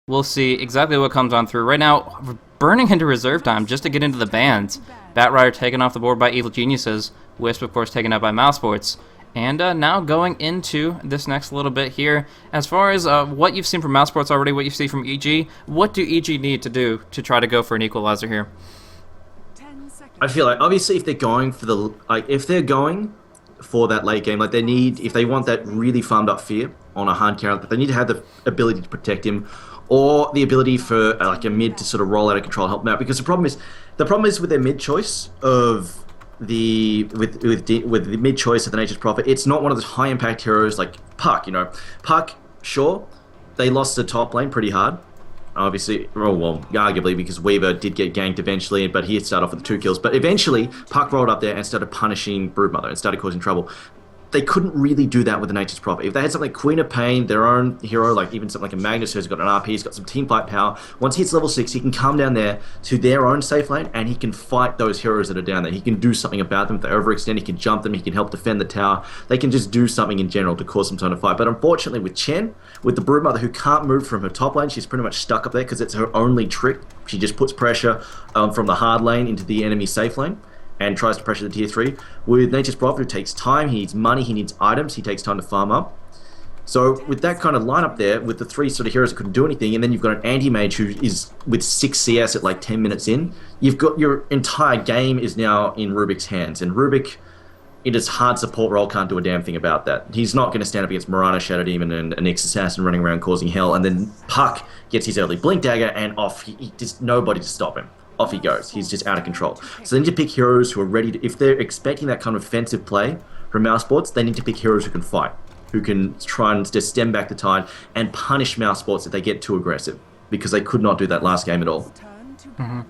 we'll see exactly what comes on through. Right now, we're burning into reserve time just to get into the bands. Batrider taken off the board by Evil Geniuses. Wisp, of course, taken out by Mousesports. And now going into this next little bit here, as far as what you've seen from Mousesports already, what you see from EG, what do EG need to do to try to go for an equalizer here? I feel like obviously if they're going for the that late game, like they need, if they want that really farmed up fear on a hard carry, they need to have the ability to protect him, or the ability for like a mid to sort of roll out of control and help him out. Because the problem is with their mid choice of with the mid choice of the Nature's Prophet, it's not one of those high impact heroes like Puck. You know, Puck, sure, they lost the top lane pretty hard. Obviously, well, arguably, because Weaver did get ganked eventually, but he had started off with 2 kills. But eventually, Puck rolled up there and started punishing Broodmother and started causing trouble. They couldn't really do that with the Nature's Prophet. If they had something like Queen of Pain, their own hero, like even something like a Magnus who's got an RP, he's got some team fight power. Once he hits level 6, he can come down there to their own safe lane and he can fight those heroes that are down there. He can do something about them. If they overextend, he can jump them, he can help defend the tower. They can just do something in general to cause some time to fight. But unfortunately with Chen, with the Broodmother who can't move from her top lane, she's pretty much stuck up there because it's her only trick. She just puts pressure from the hard lane into the enemy safe lane and tries to pressure the tier 3. With Nature's Prophet, it takes time, he needs money, he needs items, he takes time to farm up. So with that kind of lineup there, with the 3 sort of heroes that couldn't do anything, and then you've got an anti-mage who is with 6 CS at like 10 minutes in, you've got your entire game is now in Rubik's hands. And Rubik, in his hard support role, can't do a damn thing about that. He's not going to stand up against Mirana, Shadow Demon, and a Nyx Assassin running around causing hell, and then Puck gets his early Blink Dagger, and off, he just nobody to stop him. Off he goes. He's just out of control. So they need to pick heroes who are ready to, if they're expecting that kind of offensive play from Mousesports, they need to pick heroes who can fight, who can try and just stem back the tide and punish Mousesports if they get too aggressive, because they could not do that last game at all. Mm-hmm.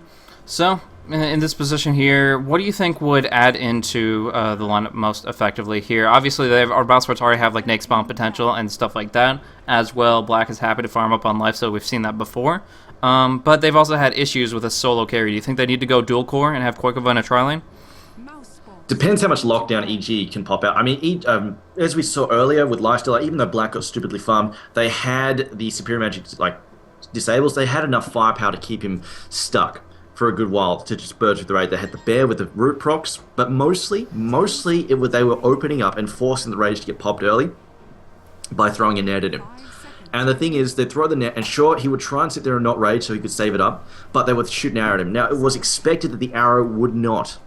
So, in this position here, what do you think would add into the lineup most effectively here? Obviously, our Mousesports already have like Nyx bomb potential and stuff like that as well. Black is happy to farm up on life, so we've seen that before. But they've also had issues with a solo carry. Do you think they need to go dual core and have Koikova in a tri-lane? Depends how much lockdown EG can pop out. I mean, as we saw earlier with Lifesteal, even though Black got stupidly farmed, they had the Superior Magic like disables. They had enough firepower to keep him stuck for a good while to just burst with the raid. They had the bear with the root procs, but mostly they were opening up and forcing the rage to get popped early by throwing a net at him. And the thing is, they'd throw the net, and sure, he would try and sit there and not rage so he could save it up, but they would shoot an arrow at him. Now, it was expected that the arrow would not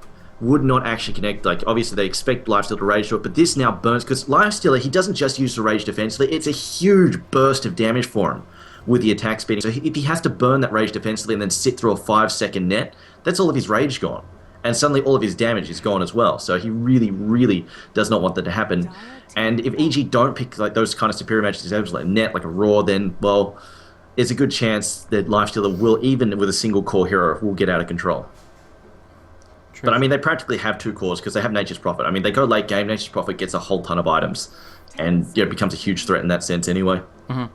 actually connect. Like, obviously, they expect Lifesteal to rage to it, but this now burns, because Lifesteal, he doesn't just use the rage defensively, it's a huge burst of damage for him with the attack speed. So if he has to burn that rage defensively and then sit through a 5-second net, that's all of his rage gone. And suddenly all of his damage is gone as well. So he really, really does not want that to happen. And if EG don't pick like those kind of superior magic disables like Net, like a Roar, then, well, there's a good chance that Lifestealer will, even with a single core hero, will get out of control. True. But I mean, they practically have 2 cores because they have Nature's Prophet. I mean, they go late game, Nature's Prophet gets a whole ton of items. And yeah, it becomes a huge threat in that sense anyway. Mm-hmm.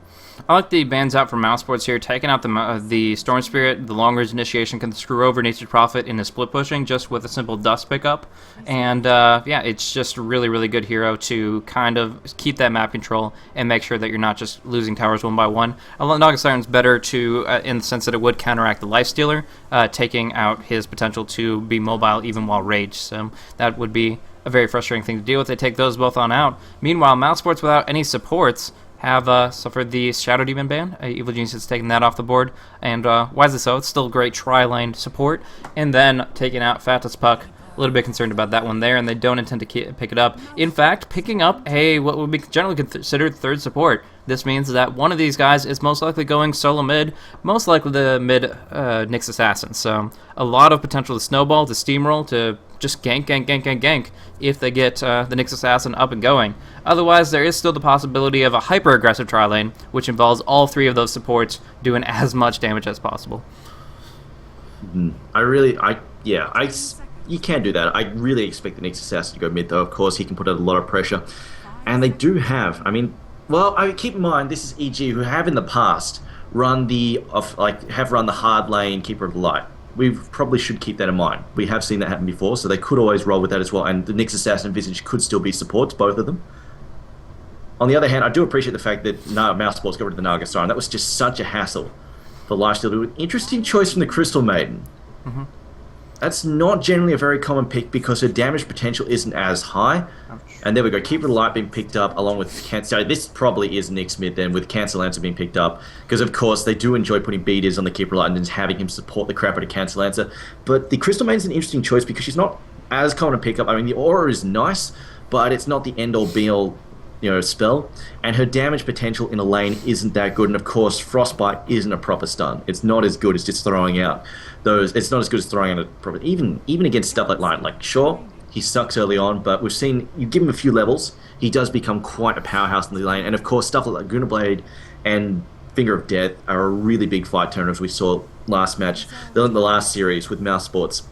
I like the bans out from Mousesports here, taking out the Storm Spirit. The long range initiation can screw over Nature's Prophet in the split pushing just with a simple dust pickup. And yeah, it's just a really, really good hero to kind of keep that map control and make sure that you're not just losing towers one by one. Naga Siren's better to, in the sense that it would counteract the Lifestealer, taking out his potential to be mobile even while raged. So that would be a very frustrating thing to deal with. They take those both on out. Meanwhile, Mousesports without any supports have suffered the Shadow Demon ban. Evil Genius has taken that off the board, and wisely so. It's still great tri-lane support. And then taking out Fatus Puck. A little bit concerned about that one there, and they don't intend to pick it up. In fact, picking up what would be generally considered third support. This means that one of these guys is most likely going solo mid, most likely the mid Nyx Assassin. So a lot of potential to snowball, to steamroll, to just gank if they get the Nyx Assassin up and going. Otherwise, there is still the possibility of a hyper-aggressive tri-lane, which involves all 3 of those supports doing as much damage as possible. You can do that. I really expect the Nyx Assassin to go mid, though. Of course, he can put out a lot of pressure. And they do have, keep in mind, this is EG, who have in the past run the hard lane Keeper of the Light. We probably should keep that in mind. We have seen that happen before, so they could always roll with that as well. And the Nyx Assassin and Visage could still be supports, both of them. On the other hand, I do appreciate the fact that Mousesports got rid of the Naga Siren. That was just such a hassle for Lifesteal. Interesting choice from the Crystal Maiden. Mm-hmm. That's not generally a very common pick because her damage potential isn't as high. Ouch. And there we go. Keeper of the Light being picked up along with Cancer. This probably is Nick's mid then with Cancer Lancer being picked up. Because, of course, they do enjoy putting beaters on the Keeper of the Light and just having him support the crap out of Cancer Lancer. But the Crystal Maiden's an interesting choice because she's not as common to pick up. I mean, the aura is nice, but it's not the end-all, be-all spell. And her damage potential in a lane isn't that good. And, of course, Frostbite isn't a proper stun. It's not as good as just throwing out those. It's not as good as throwing out a proper. Even against stuff like Light. Like, sure, he sucks early on, but we've seen you give him a few levels, he does become quite a powerhouse in the lane. And of course, stuff like Laguna Blade and Finger of Death are a really big fight turner, as we saw last match, the last series with Mousesports.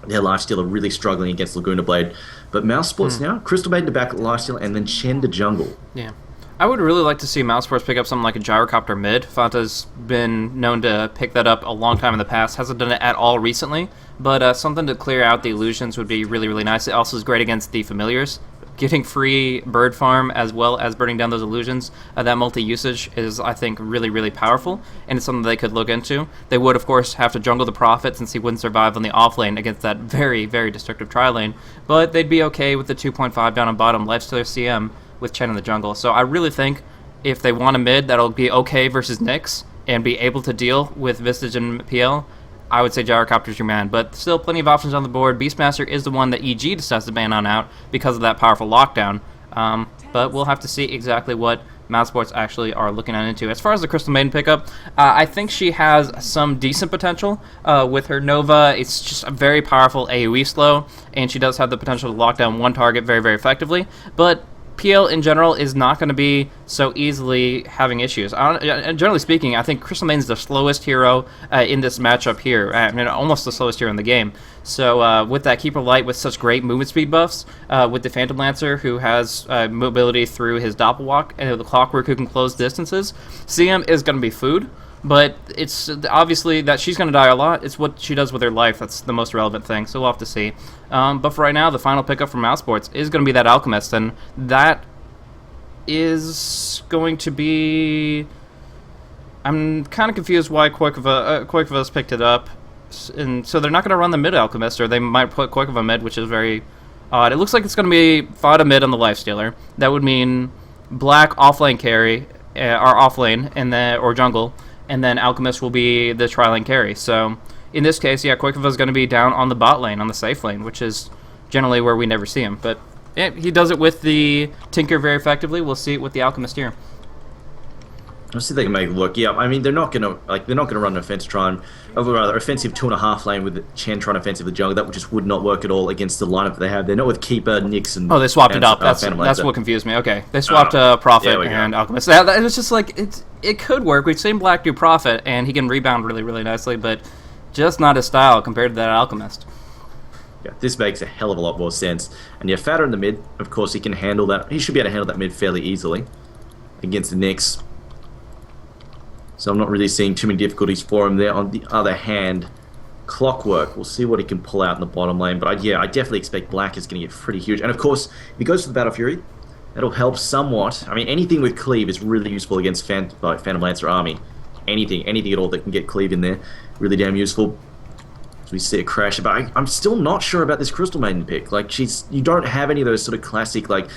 Their Lifesteal are really struggling against Laguna Blade, but Mousesports now, Crystal Maiden to back at Lifesteal, and then Chen to jungle. Yeah. I would really like to see Mousesports pick up something like a Gyrocopter mid. Fanta's been known to pick that up a long time in the past. Hasn't done it at all recently, but something to clear out the illusions would be really, really nice. It also is great against the familiars. Getting free bird farm as well as burning down those illusions, that multi-usage is, I think, really, really powerful, and it's something they could look into. They would, of course, have to jungle the Prophet since he wouldn't survive on the off lane against that very, very destructive tri lane, but they'd be okay with the 2.5 down on bottom Lifestealer CM with Chen in the jungle. So I really think if they want a mid that'll be okay versus Nyx and be able to deal with Vistage and PL, I would say Gyrocopter's your man. But still plenty of options on the board. Beastmaster is the one that EG decides to ban on out because of that powerful lockdown. But we'll have to see exactly what Mousesports actually are looking at into. As far as the Crystal Maiden pickup, I think she has some decent potential. With her Nova, it's just a very powerful AoE slow, and she does have the potential to lock down one target very, very effectively. But PL in general is not going to be so easily having issues. Generally speaking, I think Crystal Maiden's the slowest hero in this matchup here. I mean, almost the slowest hero in the game. So with that Keeper Light with such great movement speed buffs, with the Phantom Lancer who has mobility through his Doppelwalk, and the Clockwork who can close distances, CM is going to be food. But it's obviously that she's going to die a lot. It's what she does with her life that's the most relevant thing, so we'll have to see. But for right now, the final pickup from Mousesports is going to be that Alchemist, and that is going to be... I'm kind of confused why Koikva's picked it up. And so they're not going to run the mid Alchemist, or they might put Koikva mid, which is very odd. It looks like it's going to be Fada mid on the Lifestealer. That would mean Black offlane carry, or offlane, and then, or jungle, and then Alchemist will be the tri-lane carry. So in this case, yeah, Koikva is going to be down on the bot lane, on the safe lane, which is generally where we never see him. But yeah, he does it with the Tinker very effectively. We'll see it with the Alchemist here. I'll see if they can make it work. Yeah, I mean they're not gonna run an offensive offensive 2.5 lane with Chen trying offensive the jungle. That just would not work at all against the lineup they have. They're not with Keeper, Nyx, and they swapped it up. That's what confused me. Okay, they swapped Prophet and Alchemist. It was just like it could work. We've seen Black do Prophet, and he can rebound really, really nicely, but just not his style compared to that Alchemist. Yeah, this makes a hell of a lot more sense. And yeah, Fatter in the mid, of course, he can handle that. He should be able to handle that mid fairly easily against the Nyx. So I'm not really seeing too many difficulties for him there. On the other hand, Clockwork, we'll see what he can pull out in the bottom lane. But I definitely expect Black is going to get pretty huge. And of course, if he goes for the Battle Fury, that'll help somewhat. I mean, anything with Cleave is really useful against Phantom Lancer army. Anything at all that can get Cleave in there, really damn useful. As we see it crash. But I'm still not sure about this Crystal Maiden pick. Like, you don't have any of those sort of classic, like,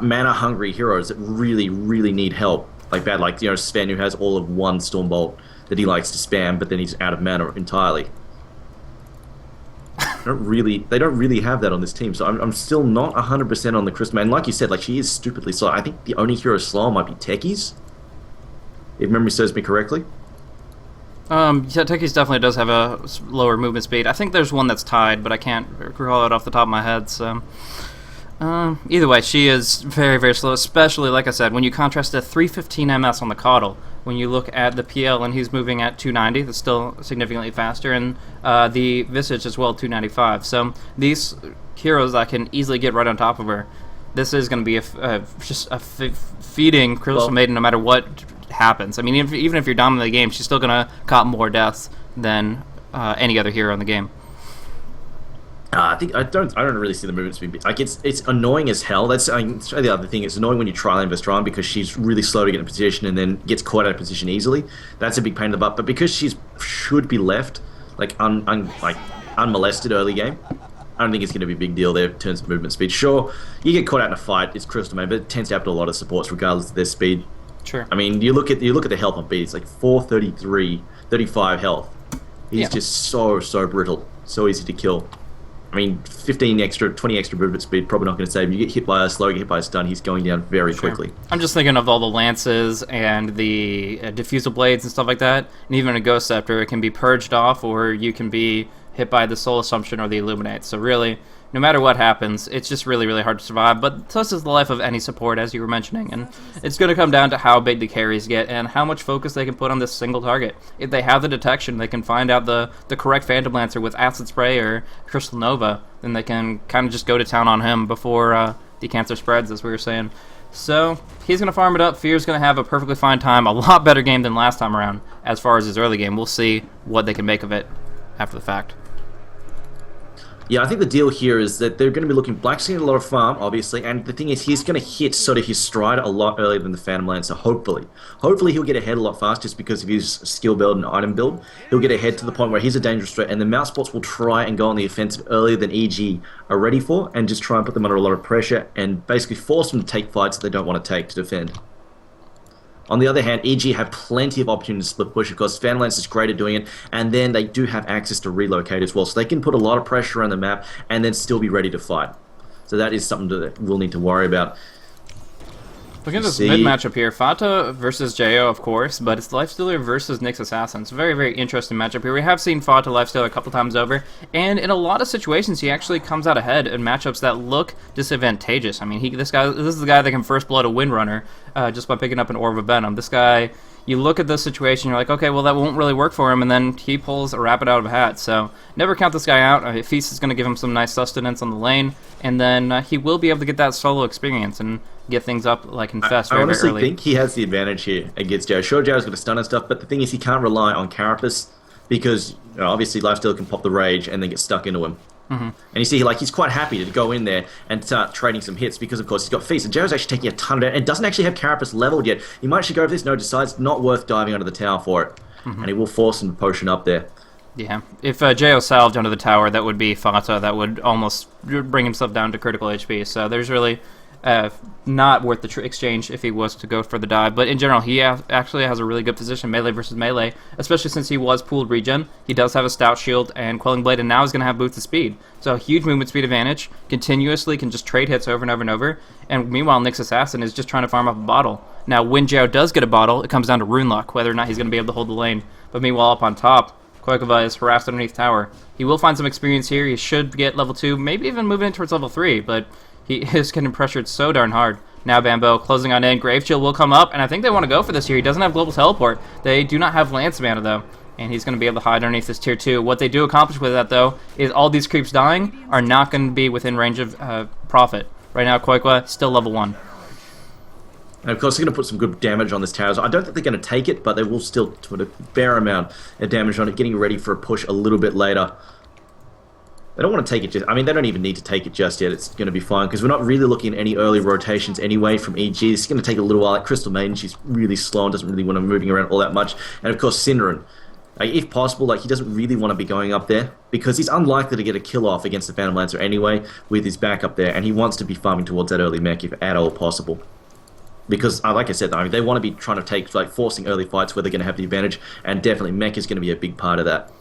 mana-hungry heroes that really, really need help. Like bad, like, Sven, who has all of one Stormbolt that he likes to spam, but then he's out of mana entirely. They don't really have that on this team, so I'm still not 100% on the Crystal Maiden. Like you said, like, she is stupidly slow. I think the only hero slow might be Techies, if memory serves me correctly. Yeah, Techies definitely does have a lower movement speed. I think there's one that's tied, but I can't recall it off the top of my head, so... either way, she is very, very slow, especially, like I said, when you contrast the 315 MS on the Coddle. When you look at the PL and he's moving at 290, that's still significantly faster, and the Visage as well, 295. So these heroes that can easily get right on top of her, this is going to be just a feeding Crystal Maiden no matter what happens. I mean, even if you're dominating the game, she's still going to cop more deaths than any other hero in the game. I don't really see the movement speed. Like it's annoying as hell. That's the other thing. It's annoying when you try and versus because she's really slow to get in position and then gets caught out of position easily. That's a big pain in the butt. But because she's should be left like like unmolested early game, I don't think it's going to be a big deal there in terms of movement speed. Sure, you get caught out in a fight, it's Crystal Maid, but it tends to happen to a lot of supports regardless of their speed. Sure. I mean, you look at the health on B. It's like 433, 35 health. He's just so brittle, so easy to kill. I mean, 15 extra, 20 extra movement speed, probably not going to save him. You get hit by a slow, get hit by a stun, he's going down very quickly. I'm just thinking of all the lances and the diffusal blades and stuff like that, and even a Ghost Scepter, it can be purged off, or you can be hit by the Soul Assumption or the Illuminate. So really, no matter what happens, it's just really, really hard to survive. But such is the life of any support, as you were mentioning. And it's going to come down to how big the carries get and how much focus they can put on this single target. If they have the detection, they can find out the correct Phantom Lancer with Acid Spray or Crystal Nova, then they can kind of just go to town on him before the cancer spreads, as we were saying. So he's going to farm it up. Fear's going to have a perfectly fine time. A lot better game than last time around as far as his early game. We'll see what they can make of it after the fact. Yeah, I think the deal here is that they're going to be looking... Black's going to get a lot of farm, obviously, and the thing is, he's going to hit sort of his stride a lot earlier than the Phantom Lancer, hopefully. Hopefully he'll get ahead a lot faster just because of his skill build and item build. He'll get ahead to the point where he's a dangerous threat, and the Mousesports will try and go on the offensive earlier than EG are ready for, and just try and put them under a lot of pressure, and basically force them to take fights that they don't want to take to defend. On the other hand, EG have plenty of opportunities to split push because Phantom Lance is great at doing it, and then they do have access to relocate as well, so they can put a lot of pressure on the map and then still be ready to fight. So that is something that we'll need to worry about. Looking at this mid matchup here, Fata versus Jo, of course, but it's Lifestealer versus Nyx Assassin. It's a very, very interesting matchup here. We have seen Fata Lifestealer a couple times over, and in a lot of situations, he actually comes out ahead in matchups that look disadvantageous. I mean, this is the guy that can first blood a Windrunner just by picking up an Orb of Venom. This guy, you look at this situation, you're like, okay, well, that won't really work for him, and then he pulls a Rapid out of a hat. So never count this guy out. Feast is going to give him some nice sustenance on the lane, and then he will be able to get that solo experience and get things up like Infest very, very early. I honestly think he has the advantage here against Jo. Sure, Jo's got a stun and stuff, but the thing is he can't rely on Carapace because obviously Lifestealer can pop the rage and then get stuck into him. And you see, like, he's quite happy to go in there and start trading some hits because, of course, he's got Feast. And Jo's actually taking a ton of it and doesn't actually have Carapace leveled yet. He might actually go for this. No, decides not worth diving under the tower for it. And he will force him to potion up there. Yeah, if Jo salved under the tower, that would be Fata. That would almost bring himself down to critical HP. So there's really not worth the exchange if he was to go for the dive. But in general, he actually has a really good position, melee versus melee, especially since he was pooled regen. He does have a stout shield and Quelling Blade, and now he's going to have boosted speed. So a huge movement speed advantage, continuously can just trade hits over and over and over. And meanwhile, Nyx Assassin is just trying to farm up a bottle. Now, when Jo does get a bottle, it comes down to Rune Luck, whether or not he's going to be able to hold the lane. But meanwhile, up on top, Koikova is harassed underneath tower. He will find some experience here. He should get level 2, maybe even moving in towards level 3, but he is getting pressured so darn hard. Now Bambo closing on in. Grave Chill will come up, and I think they want to go for this here. He doesn't have Global Teleport. They do not have Lance Mana, though, and he's going to be able to hide underneath this tier 2. What they do accomplish with that, though, is all these creeps dying are not going to be within range of profit. Right now, Koikwa still level 1. And of course, they're going to put some good damage on this tower. So I don't think they're going to take it, but they will still put a fair amount of damage on it, getting ready for a push a little bit later. They don't want to take it just... I mean, they don't even need to take it just yet. It's going to be fine, because we're not really looking at any early rotations anyway from EG. This is going to take a little while. Like Crystal Maiden, she's really slow and doesn't really want to be moving around all that much. And of course, Synderen. Like, if possible, like, he doesn't really want to be going up there, because he's unlikely to get a kill off against the Phantom Lancer anyway, with his back up there, and he wants to be farming towards that early mech if at all possible. Because, like I said, I mean, they want to be trying to take, like, forcing early fights where they're going to have the advantage, and definitely mech is going to be a big part of that.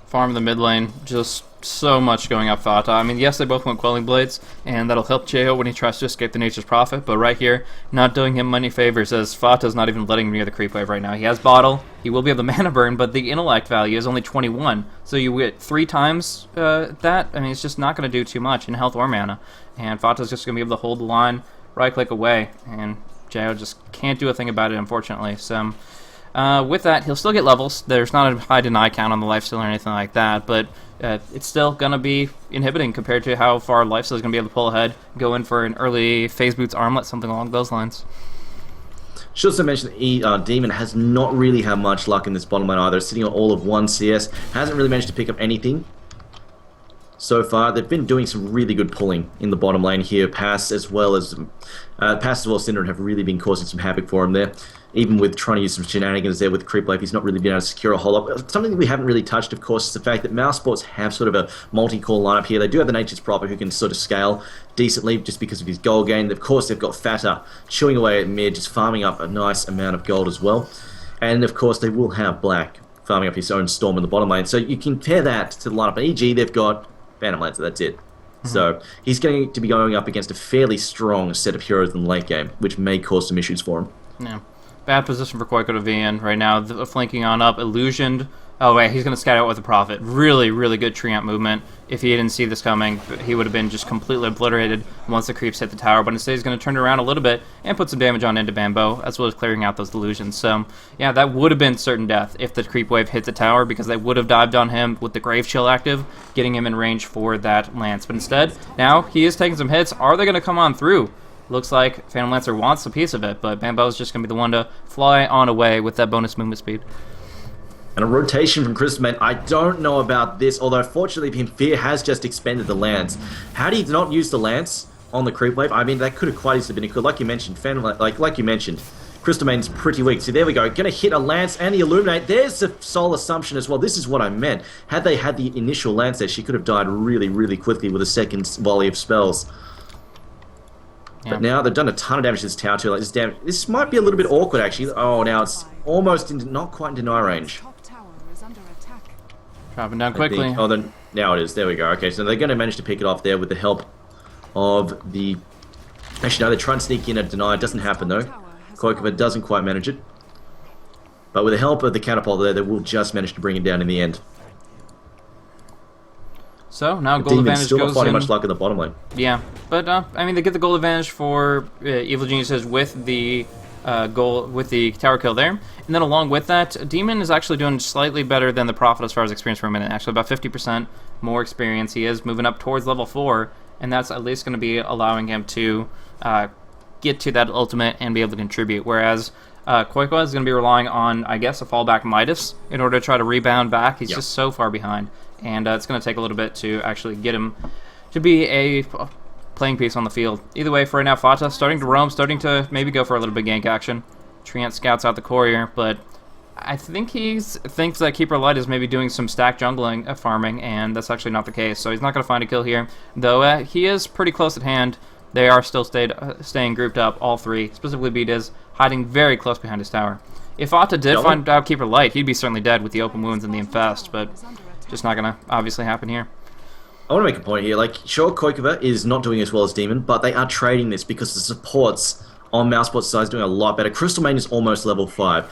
Farm in the mid lane, just so much going up Fata. I mean, yes, they both want Quelling Blades, and that'll help Jo when he tries to escape the Nature's Prophet, but right here, not doing him many favors, as Fata's not even letting him near the creep wave right now. He has Bottle, he will be able to mana burn, but the intellect value is only 21, so you get 3 times that. I mean, it's just not going to do too much in health or mana, and Fata's just going to be able to hold the line, right-click away, and Jo just can't do a thing about it, unfortunately. So with that, he'll still get levels. There's not a high deny count on the lifesteal or anything like that, but it's still going to be inhibiting compared to how far lifesteal is going to be able to pull ahead, go in for an early phase boots armlet, something along those lines. Should also mention that Demon has not really had much luck in this bottom lane either, sitting on all of 1 CS, hasn't really managed to pick up anything. so far. They've been doing some really good pulling in the bottom lane here. Pass as well as Synderen have really been causing some havoc for him there. Even with trying to use some shenanigans there with the creep wave, he's not really been able to secure a whole lot. Something that we haven't really touched, of course, is the fact that Mousesports have sort of a multi-core lineup here. They do have the Nature's Prophet who can sort of scale decently just because of his gold gain. Of course, they've got Fatter chewing away at mid, just farming up a nice amount of gold as well. And of course, they will have Black farming up his own Storm in the bottom lane. So you compare that to the lineup. E.g., they've got Phantom Lancer, that's it. So he's going to be going up against a fairly strong set of heroes in the late game, which may cause some issues for him. Yeah. Bad position for Koiko to be in right now. Flanking on up, Illusioned. Oh, wait, he's going to scout out with a Prophet. Really, really good tree amp movement. If he didn't see this coming, he would have been just completely obliterated once the creeps hit the tower. But instead, he's going to turn it around a little bit and put some damage on into Bambo, as well as clearing out those illusions. So, yeah, that would have been certain death if the creep wave hit the tower, because they would have dived on him with the Grave Chill active, getting him in range for that lance. But instead, now he is taking some hits. Are they going to come on through? Looks like Phantom Lancer wants a piece of it, but Bambo's just going to be the one to fly on away with that bonus movement speed. And a rotation from Crystalman. I don't know about this, although fortunately Fear has just expended the Lance. Had he not used the Lance on the creep wave, I mean, that could have quite easily been good. Like you mentioned, like you mentioned, Crystalman's pretty weak. So there we go. Going to hit a Lance and the Illuminate. There's the Soul Assumption as well. This is what I meant. Had they had the initial Lance there, she could have died really, really quickly with a second volley of spells. But now they've done a ton of damage to this tower too. Like this might be a little bit awkward actually. Oh, now it's almost not quite in deny range. Dropping down quickly. Oh, then now it is. There we go. Okay, so they're going to manage to pick it off there with the help of the. Actually, no, they're trying to sneak in a deny. It doesn't happen though. Koikova doesn't quite manage it. But with the help of the catapult there, they will just manage to bring it down in the end. So now gold advantage still goes not finding in. much luck in the bottom lane. Yeah, but I mean they get the gold advantage for Evil Geniuses with the tower kill there, and then along with that, Demon is actually doing slightly better than the Prophet as far as experience per minute. Actually, about 50% more experience. He is moving up towards level 4, and that's at least going to be allowing him to get to that ultimate and be able to contribute. Whereas Koiko is going to be relying on, I guess, a fallback Midas in order to try to rebound back. He's just so far behind. And it's going to take a little bit to actually get him to be a playing piece on the field. Either way, for right now, Fata starting to roam, starting to maybe go for a little bit gank action. Treant scouts out the courier, but I think he thinks that Keeper Light is maybe doing some stack jungling farming, and that's actually not the case. So he's not going to find a kill here, though he is pretty close at hand. They are still staying grouped up, all three. Specifically, Beat is hiding very close behind his tower. If Fata did find out Keeper Light, he'd be certainly dead with the open wounds and the infest, but just not going to obviously happen here. I want to make a point here. Like, sure, Koikova is not doing as well as Demon, but they are trading this because the supports on Mousesports' side is doing a lot better. Crystal Main is almost level 5.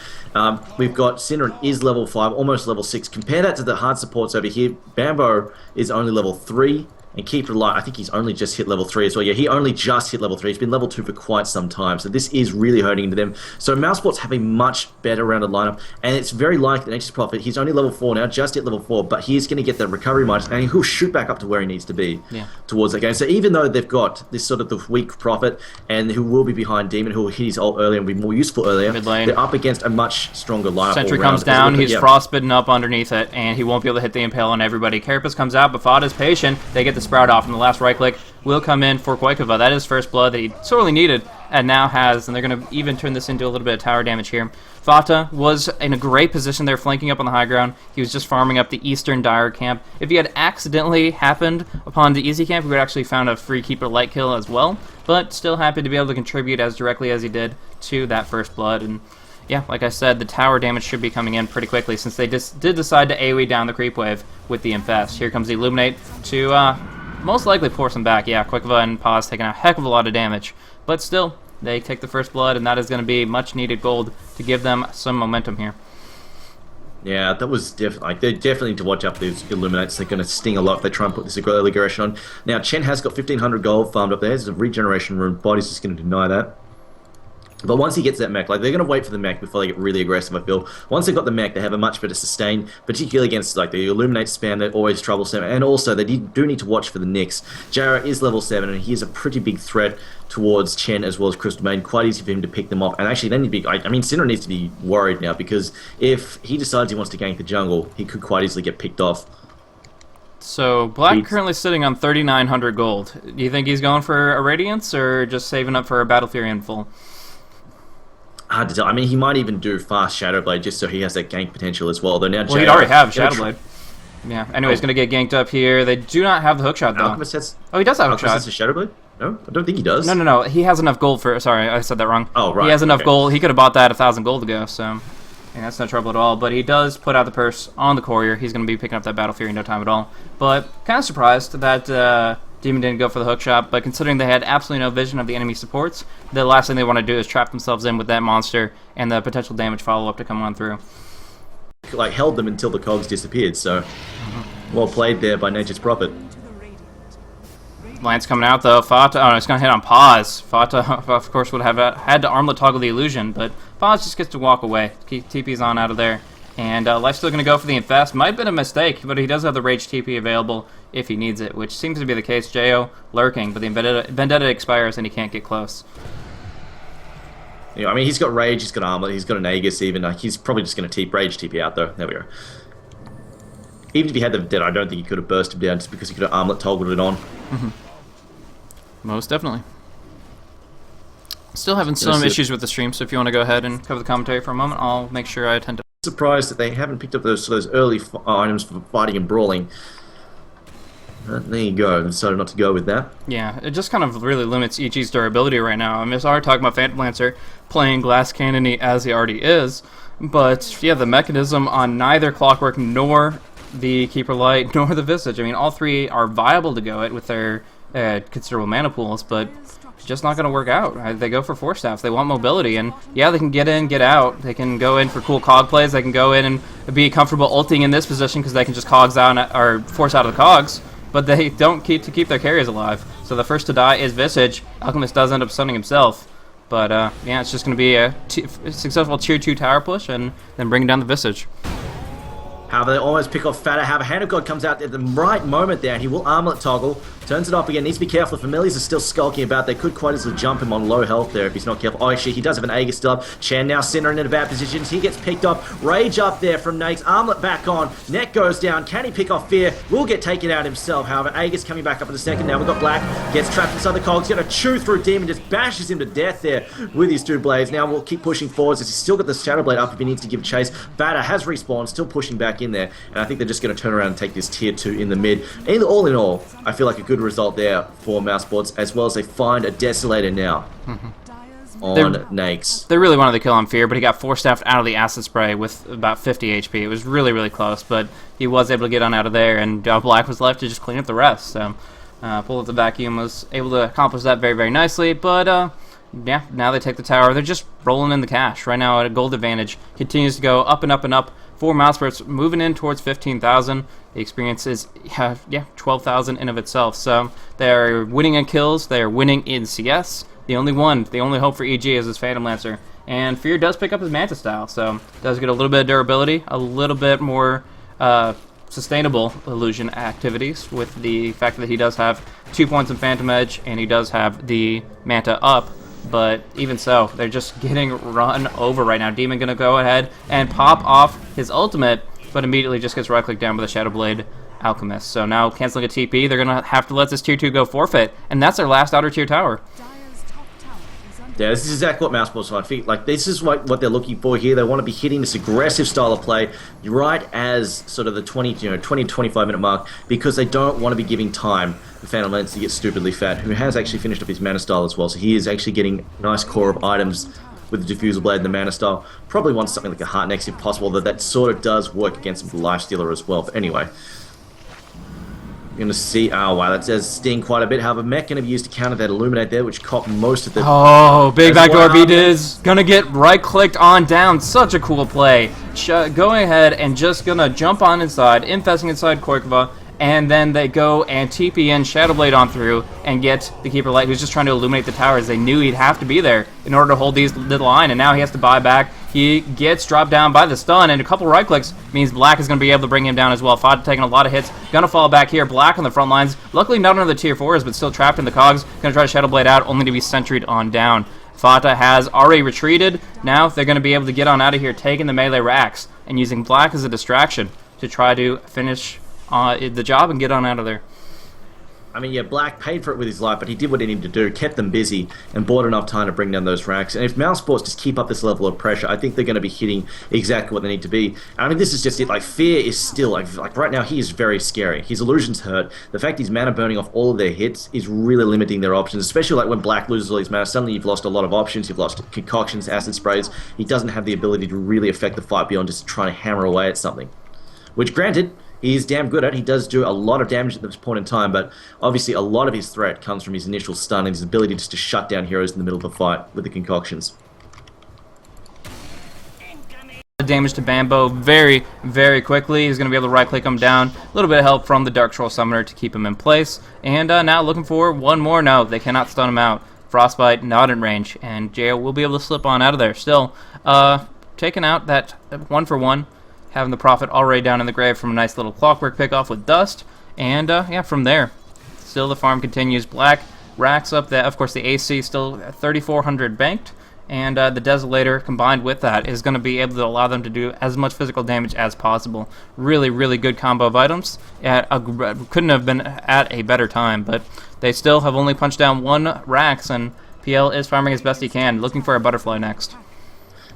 We've got Synderen is level 5, almost level 6. Compare that to the hard supports over here. Bambo is only level 3. And Keeper Light, I think he's only just hit level 3 as well. Yeah, he only just hit level 3. He's been level 2 for quite some time. So this is really hurting into them. So Mousesports have a much better rounded lineup. And it's very like the Nature's Prophet. He's only level 4 now, just hit level 4. But he's going to get the recovery minus, and he'll shoot back up to where he needs to be towards that game. So even though they've got this sort of the weak Prophet, and who will be behind Demon, who will hit his ult earlier and be more useful earlier, they're up against a much stronger lineup. Sentry comes down, he's frostbitten up underneath it, and he won't be able to hit the impale on everybody. Carapace comes out, but Fada's patient. They get the sprout off, and the last right click will come in for Koikova. That is first blood that he sorely needed and now has, and they're going to even turn this into a little bit of tower damage here. Fata was in a great position there, flanking up on the high ground. He was just farming up the eastern Dire camp. If he had accidentally happened upon the easy camp, he would actually found a free Keeper Light kill as well, but still happy to be able to contribute as directly as he did to that first blood. And yeah, like I said, the tower damage should be coming in pretty quickly since they did decide to AoE down the creep wave with the infest. Here comes the Illuminate to most likely force him back. Yeah, Koikova and Paz taking a heck of a lot of damage, but still, they take the first blood, and that is going to be much needed gold to give them some momentum here. Yeah, that was definitely, they definitely need to watch out for these Illuminates. They're going to sting a lot if they try and put this early aggression on. Now, Chen has got 1500 gold farmed up there. There's a regeneration rune. Body's just going to deny that. But once he gets that mech, like, they're going to wait for the mech before they get really aggressive, I feel. Once they've got the mech, they have a much better sustain, particularly against, like, the Illuminate spam. They're always troublesome. And also, they do need to watch for the Nyx. Jara is level 7, and he is a pretty big threat towards Chen as well as Crystal Main. Quite easy for him to pick them off. And actually, they need to be... I mean, Synderen needs to be worried now, because if he decides he wants to gank the jungle, he could quite easily get picked off. So Black currently sitting on 3,900 gold. Do you think he's going for a Radiance or just saving up for a Battle Fury in full? Hard to tell. I mean, he might even do fast Shadowblade just so he has that gank potential as well. Though now, well, he'd already have Shadowblade. Yeah. Anyway, he's going to get ganked up here. They do not have the hookshot though. Alchemist has. Oh, he does have hookshot. Alchemist has a Shadowblade. No, I don't think he does. No. He has enough gold for. Sorry, I said that wrong. Oh, right. He has enough gold. He could have bought that 1,000 gold ago. So. And that's no trouble at all, but he does put out the purse on the courier. He's going to be picking up that Battle Fury in no time at all. But kind of surprised that Demon didn't go for the hookshot, but considering they had absolutely no vision of the enemy supports, the last thing they want to do is trap themselves in with that monster and the potential damage follow-up to come on through. Like, held them until the cogs disappeared, so well played there by Nature's Prophet. Lance coming out though. Fata, oh no, it's going to hit on pause. Fata, of course, would have had to armlet toggle the illusion, but Pause just gets to walk away. TP's on out of there. And Life's still going to go for the Infest. Might have been a mistake, but he does have the Rage TP available if he needs it, which seems to be the case. Jo lurking, but the Vendetta expires and he can't get close. Yeah, I mean, he's got Rage, he's got Armlet, he's got an Aegis even. He's probably just going to Rage TP out though. There we go. Even if he had the Vendetta, I don't think he could have burst him down just because he could have Armlet toggled it on. Most definitely. Still having some issues with the stream, so if you want to go ahead and cover the commentary for a moment, I'll make sure I attend to. Surprised that they haven't picked up those early items for fighting and brawling. There you go. Decided not to go with that. Yeah, it just kind of really limits EG's durability right now. I mean, it's already talking about Phantom Lancer playing Glass Cannon as he already is, but yeah, the mechanism on neither Clockwork nor the Keeper Light nor the Visage. I mean, all three are viable to go at with their considerable mana pools, but just not going to work out. They go for Force Staffs. They want mobility, and yeah, they can get in, get out. They can go in for cool cog plays. They can go in and be comfortable ulting in this position because they can just cogs out or force out of the cogs, but they don't keep their carriers alive. So the first to die is Visage. Alchemist does end up stunning himself, but yeah, it's just going to be a successful tier 2 tower push and then bring down the Visage. However, they almost pick off Fata. However, Hand of God comes out at the right moment there, and he will armlet toggle. Turns it off again. Needs to be careful. The Familiars are still skulking about. They could quite easily jump him on low health there if he's not careful. Oh, actually, he does have an Aegis still up. Chan now centering in a bad position. He gets picked off. Rage up there from Nate's. Armlet back on. Neck goes down. Can he pick off Fear? Will get taken out himself. However, Aegis coming back up in a second. Now we've got Black. Gets trapped inside the cogs. He's going to chew through Demon. Just bashes him to death there with his two blades. Now we'll keep pushing forwards as he's still got the Shadow Blade up if he needs to give chase. Fata has respawned. Still pushing back in there. And I think they're just going to turn around and take this tier 2 in the mid. And all in all, I feel like a good result there for Mousesports, as well as they find a Desolator now on Nakes. They really wanted to kill on Fear, but he got Force Staffed out of the Acid Spray with about 50 HP. It was really, really close, but he was able to get on out of there, and Black was left to just clean up the rest. So, Pull Up the Vacuum was able to accomplish that very, very nicely, but yeah, now they take the tower. They're just rolling in the cash. Right now, at a gold advantage, continues to go up and up and up. For Mousesports, moving in towards 15,000. The experience is, yeah, 12,000 in of itself. So they're winning in kills. They are winning in CS. The only hope for EG is his Phantom Lancer. And Fear does pick up his Manta style, so does get a little bit of durability, a little bit more sustainable illusion activities with the fact that he does have 2 points in Phantom Edge and he does have the Manta up. But even so, they're just getting run over right now. Demon gonna go ahead and pop off his ultimate, but immediately just gets right-clicked down with a Shadow Blade Alchemist. So now canceling a TP, they're gonna have to let this tier 2 go forfeit, and that's their last outer tier tower. Yeah, this is exactly what Mousesports want. I think, like, this is what they're looking for here. They want to be hitting this aggressive style of play right as sort of the 20 to 25 minute mark, because they don't want to be giving time for Phantom Lance to get stupidly fat, who has actually finished up his mana style as well. So he is actually getting a nice core of items with the Diffusal Blade and the mana style. Probably wants something like a Heart Next if possible, though that sort of does work against the Lifestealer as well. But anyway, you're going to see, oh wow, that does sting quite a bit. However, Mech going to be used to counter that Illuminate there, which caught most of the... Oh, big backdoor beat is going to get right-clicked on down. Such a cool play. Going ahead and just going to jump on inside, infesting inside Korkva, and then they go and TP in Shadow Blade on through and get the Keeper Light, who's just trying to illuminate the towers. They knew he'd have to be there in order to hold the line, and now he has to buy back. He gets dropped down by the stun, and a couple right clicks means Black is going to be able to bring him down as well. Fata taking a lot of hits, going to fall back here. Black on the front lines, luckily not under the tier 4s, but still trapped in the cogs. Going to try to Shadow Blade out, only to be sentryed on down. Fata has already retreated. Now they're going to be able to get on out of here, taking the melee racks, and using Black as a distraction to try to finish the job and get on out of there. I mean, yeah, Black paid for it with his life, but he did what he needed to do, kept them busy, and bought enough time to bring down those racks. And if Mousesports just keep up this level of pressure, I think they're going to be hitting exactly what they need to be. I mean, this is just it. Like, Fear is still, like right now, he is very scary. His illusion's hurt. The fact he's mana burning off all of their hits is really limiting their options, especially like when Black loses all his mana. Suddenly you've lost a lot of options. You've lost concoctions, acid sprays. He doesn't have the ability to really affect the fight beyond just trying to hammer away at something. Which, granted, he is damn good at. He does do a lot of damage at this point in time, but obviously a lot of his threat comes from his initial stun and his ability just to shut down heroes in the middle of the fight with the concoctions. Damage to Bambo very, very quickly. He's going to be able to right-click him down. A little bit of help from the Dark Troll Summoner to keep him in place. And now looking for one more. No, they cannot stun him out. Frostbite not in range, and Jo will be able to slip on out of there. Still, taking out that 1-for-1. Having the Prophet already down in the grave from a nice little Clockwork pickoff with Dust. And, yeah, from there, still the farm continues. Black racks up that. Of course, the AC still 3,400 banked. And the Desolator, combined with that, is going to be able to allow them to do as much physical damage as possible. Really, really good combo of items. Couldn't have been at a better time, but they still have only punched down 1 Rax, and PL is farming as best he can, looking for a Butterfly next.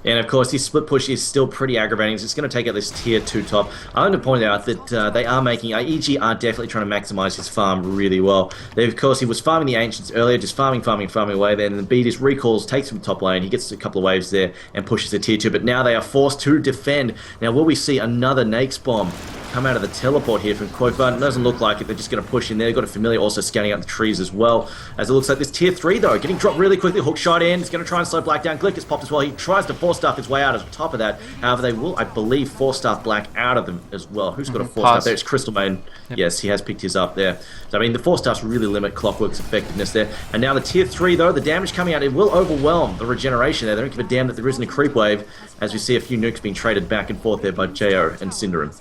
And of course, his split push is still pretty aggravating. It's going to take out this tier 2 top. I want to point out that they are making... EG are definitely trying to maximize his farm really well. Of course, he was farming the Ancients earlier, just farming away there. And the Beaters recalls, takes him top lane. He gets a couple of waves there and pushes the tier 2. But now they are forced to defend. Now, will we see another Nakes bomb come out of the teleport here from Quokebud? It doesn't look like it. They're just going to push in there. They've got a Familiar also scanning out the trees as well. As it looks like this tier 3, though, getting dropped really quickly. Hook shot in. It's going to try and slow Black down. Glick is popped as well. He tries to 4-staff his way out on top of that. However, they will, I believe, 4-staff Black out of them as well. Who's got a 4-staff there? It's Crystal Main. Yep. Yes, he has picked his up there. So, I mean, the 4-staffs really limit Clockwork's effectiveness there. And now the tier 3, though, the damage coming out, it will overwhelm the regeneration there. They don't give a damn that there isn't a creep wave, as we see a few nukes being traded back and forth there by Jo and Cinderin.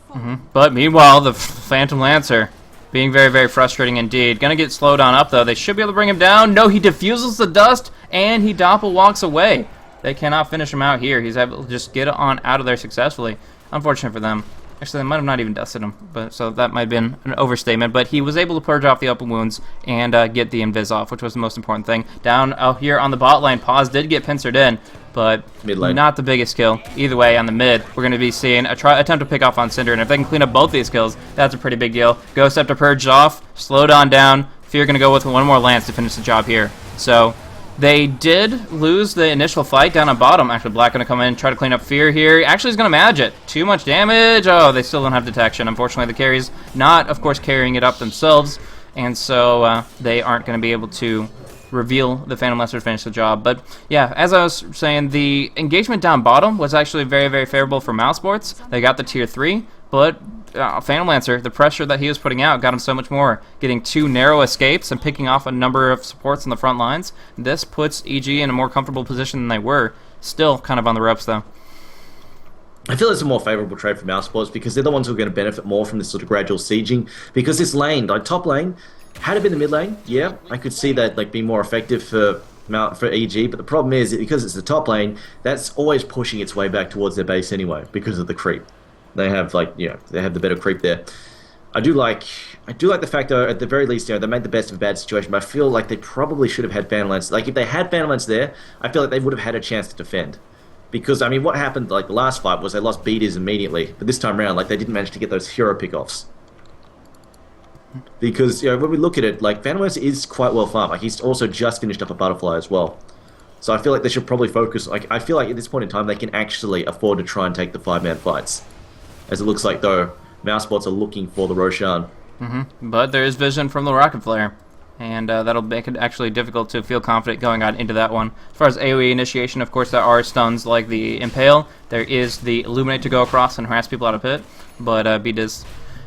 But meanwhile, the Phantom Lancer being very, very frustrating indeed. Gonna get slowed on up, though. They should be able to bring him down. No, he diffuses the dust, and he doppel walks away. They cannot finish him out here. He's able to just get on out of there successfully. Unfortunate for them. Actually, they might have not even dusted him, but so that might have been an overstatement. But he was able to purge off the open wounds and get the invis off, which was the most important thing. Down out here on the bot lane, Paz did get pincered in, but not the biggest kill. Either way, on the mid, we're going to be seeing attempt to pick off on Cinder, and if they can clean up both these kills, that's a pretty big deal. Ghost Scepter purged off, slowed on down. Fear going to go with one more Lance to finish the job here. So they did lose the initial fight down on bottom. Actually, Black going to come in and try to clean up Fear here. Actually, he's going to match it. Too much damage. Oh, they still don't have detection. Unfortunately, the carries not, of course, carrying it up themselves, and so they aren't going to be able to reveal the Phantom Lancer to finish the job. But yeah, as I was saying, the engagement down bottom was actually very, very favorable for Mousesports. They got the tier 3, but Phantom Lancer, the pressure that he was putting out got him so much more, getting 2 narrow escapes and picking off a number of supports on the front lines. This puts EG in a more comfortable position than they were. Still kind of on the ropes, though. I feel it's a more favourable trade for Mousesports because they're the ones who are going to benefit more from this sort of gradual sieging, because this lane, like top lane, had it been the mid lane, yeah, I could see that like being more effective for EG, but the problem is that because it's the top lane, that's always pushing its way back towards their base anyway because of the creep. They have they have the better creep there. I do like the fact though, at the very least, they made the best of a bad situation, but I feel like they probably should have had Phantom Lance. Like if they had Phantom Lance there, I feel like they would have had a chance to defend. Because I mean, what happened like the last fight was they lost beaters immediately, but this time around, like they didn't manage to get those hero pickoffs. Because when we look at it, like Phantom Lance is quite well farmed. Like he's also just finished up a Butterfly as well. So I feel like they should probably focus. Like I feel like at this point in time, they can actually afford to try and take the 5-man fights. As it looks like though, Mousesports are looking for the Roshan. But there is vision from the Rocket Flare, and that'll make it actually difficult to feel confident going on into that one. As far as AoE initiation, of course, there are stuns like the Impale. There is the Illuminate to go across and harass people out of pit, but Beat is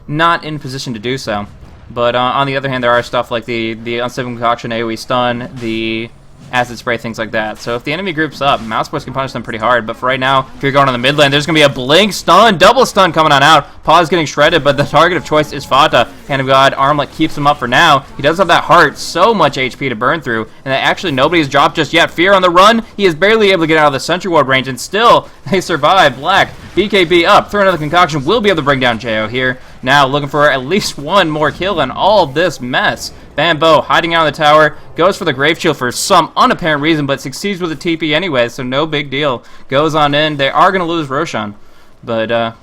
not in position to do so. But on the other hand, there are stuff like the Unstable Concoction, AoE stun, the acid spray, things like that. So if the enemy groups up, Mousesports can punish them pretty hard. But for right now, if you're going on the mid lane, there's going to be a blink stun, double stun coming on out. Paw's getting shredded, but the target of choice is Fata. Hand of God, Armlet keeps him up for now. He does have that heart, so much HP to burn through, and that actually nobody's dropped just yet. Fear on the run, he is barely able to get out of the Sentry Ward range, and still they survive. Black, BKB up, throw another concoction, will be able to bring down Jo here. Now looking for at least one more kill in all this mess. Bambo hiding out in the tower, goes for the Grave Shield for some unapparent reason, but succeeds with the TP anyway, so no big deal. Goes on in. They are going to lose Roshan, but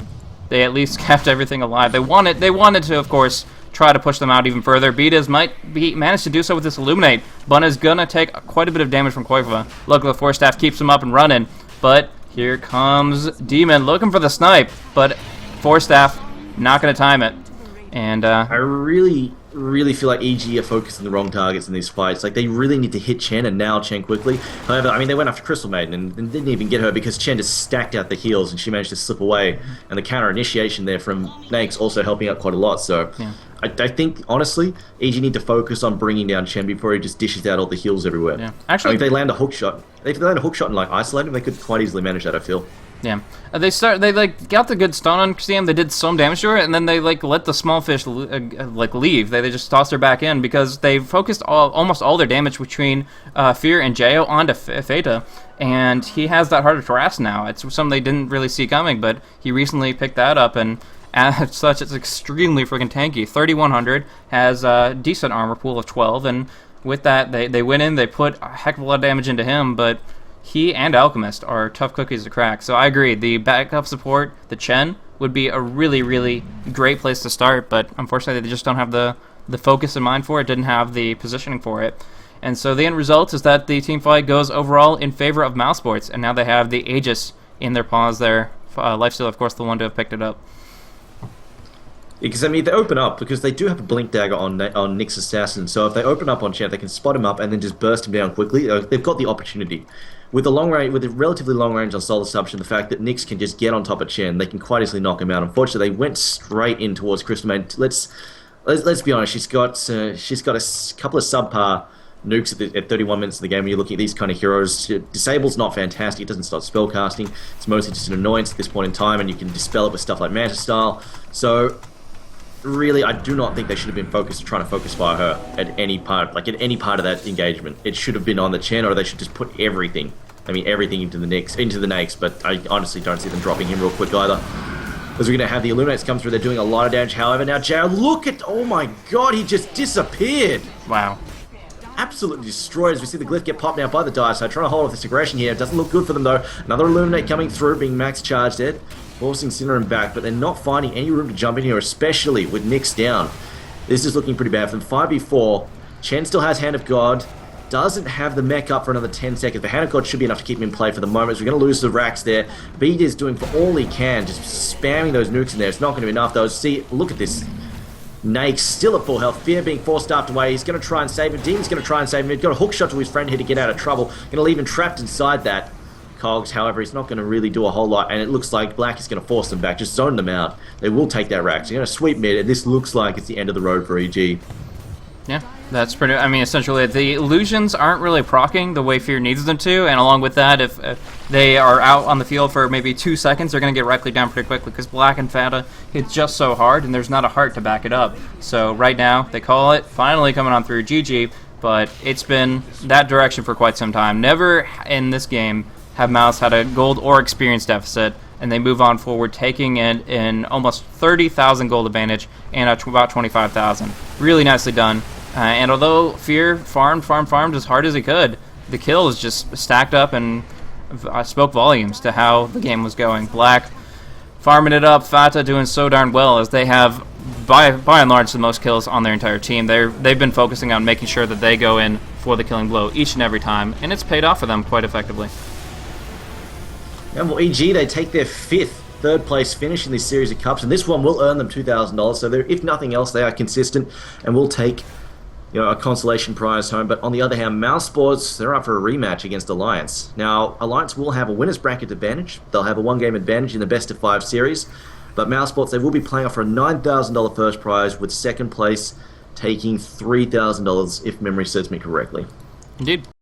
they at least kept everything alive. They wanted to, of course, try to push them out even further. Betas might be managed to do so with this Illuminate. Bunna's gonna take quite a bit of damage from Koiva. Look, the Force Staff keeps him up and running, but here comes Demon looking for the snipe, but Force Staff not gonna time it. And I really feel like EG are focused on the wrong targets in these fights. Like, they really need to hit Chen and nail Chen quickly. However, I mean, they went after Crystal Maiden and didn't even get her because Chen just stacked out the heals and she managed to slip away. And the counter initiation there from Nakes also helping out quite a lot. So yeah. I think, honestly, EG need to focus on bringing down Chen before he just dishes out all the heals everywhere. Yeah. Actually, if they land a hook shot, and like isolate him, they could quite easily manage that, I feel. Yeah, they like got the good stun on Christiane. They did some damage to her, and then they like let the small fish like leave. They just tossed her back in because they focused almost all their damage between Fear and Jayo onto Feta, and he has that Heart of Taras now. It's something they didn't really see coming, but he recently picked that up, and as such, it's extremely freaking tanky. 3100 has a decent armor pool of 12, and with that, they went in. They put a heck of a lot of damage into him, but he and Alchemist are tough cookies to crack. So I agree. The backup support, the Chen, would be a really, really great place to start, but unfortunately they just don't have the focus in mind for it, didn't have the positioning for it. And so the end result is that the team fight goes overall in favor of Mousesports, and now they have the Aegis in their paws there. Lifesteal, of course, the one to have picked it up. Because, I mean, they open up, because they do have a Blink Dagger on Nick's Assassin, so if they open up on Chen, they can spot him up and then just burst him down quickly. They've got the opportunity. With a relatively long range on Soul Assumption, the fact that Nyx can just get on top of Chen, they can quite easily knock him out. Unfortunately, they went straight in towards Crystal Maiden. Let's be honest, she's got a couple of subpar nukes at 31 minutes of the game. When you're looking at these kind of heroes, Disable's not fantastic. It doesn't start spellcasting. It's mostly just an annoyance at this point in time, and you can dispel it with stuff like Manta Style. So really, I do not think they should have been trying to focus fire her at any part of that engagement. It should have been on the Chen, or they should just put everything into the Nakes, but I honestly don't see them dropping him real quick either. As we're going to have the Illuminates come through, they're doing a lot of damage. However, now Jail, oh my god, he just disappeared. Wow. Absolutely destroyed as we see the glyph get popped now by the Dire Side. Trying to hold off this aggression here. It doesn't look good for them though. Another Illuminate coming through, being max charged dead, forcing Cinnamon back, but they're not finding any room to jump in here, especially with Nyx down. This is looking pretty bad for them. 5v4. Chen still has Hand of God. Doesn't have the mech up for another 10 seconds. The Hand of God should be enough to keep him in play for the moment. So we're going to lose the racks there. Beat is doing for all he can, just spamming those nukes in there. It's not going to be enough though. See, look at this. Nake still at full health. Fear being forced after away. He's going to try and save him. Demon's going to try and save him. He's got a hook shot to his friend here to get out of trouble. Going to leave him trapped inside that. Cogs, however, he's not going to really do a whole lot, and it looks like Black is going to force them back, just zone them out. They will take that rack. So they're going to sweep mid, and this looks like it's the end of the road for EG. Yeah, that's pretty. I mean, essentially, the illusions aren't really proccing the way Fear needs them to, and along with that, if they are out on the field for maybe 2 seconds, they're going to get Reckley down pretty quickly because Black and Fata hit just so hard, and there's not a heart to back it up. So right now, they call it finally coming on through GG, but it's been that direction for quite some time. Never in this game have Mouse had a gold or experience deficit, and they move on forward, taking it in almost 30,000 gold advantage and about 25,000. Really nicely done. And although Fear farmed as hard as he could, the kills just stacked up and spoke volumes to how the game was going. Black farming it up, Fata doing so darn well as they have, by and large, the most kills on their entire team. They've been focusing on making sure that they go in for the killing blow each and every time, and it's paid off for them quite effectively. And well, EG, they take their third place finish in this series of cups, and this one will earn them $2,000. So if nothing else, they are consistent and will take, a consolation prize home. But on the other hand, Mousesports, they're up for a rematch against Alliance. Now, Alliance will have a winner's bracket advantage. They'll have a one-game advantage in the best-of-5 series. But Mousesports, they will be playing off for a $9,000 first prize, with second place taking $3,000, if memory serves me correctly. Indeed.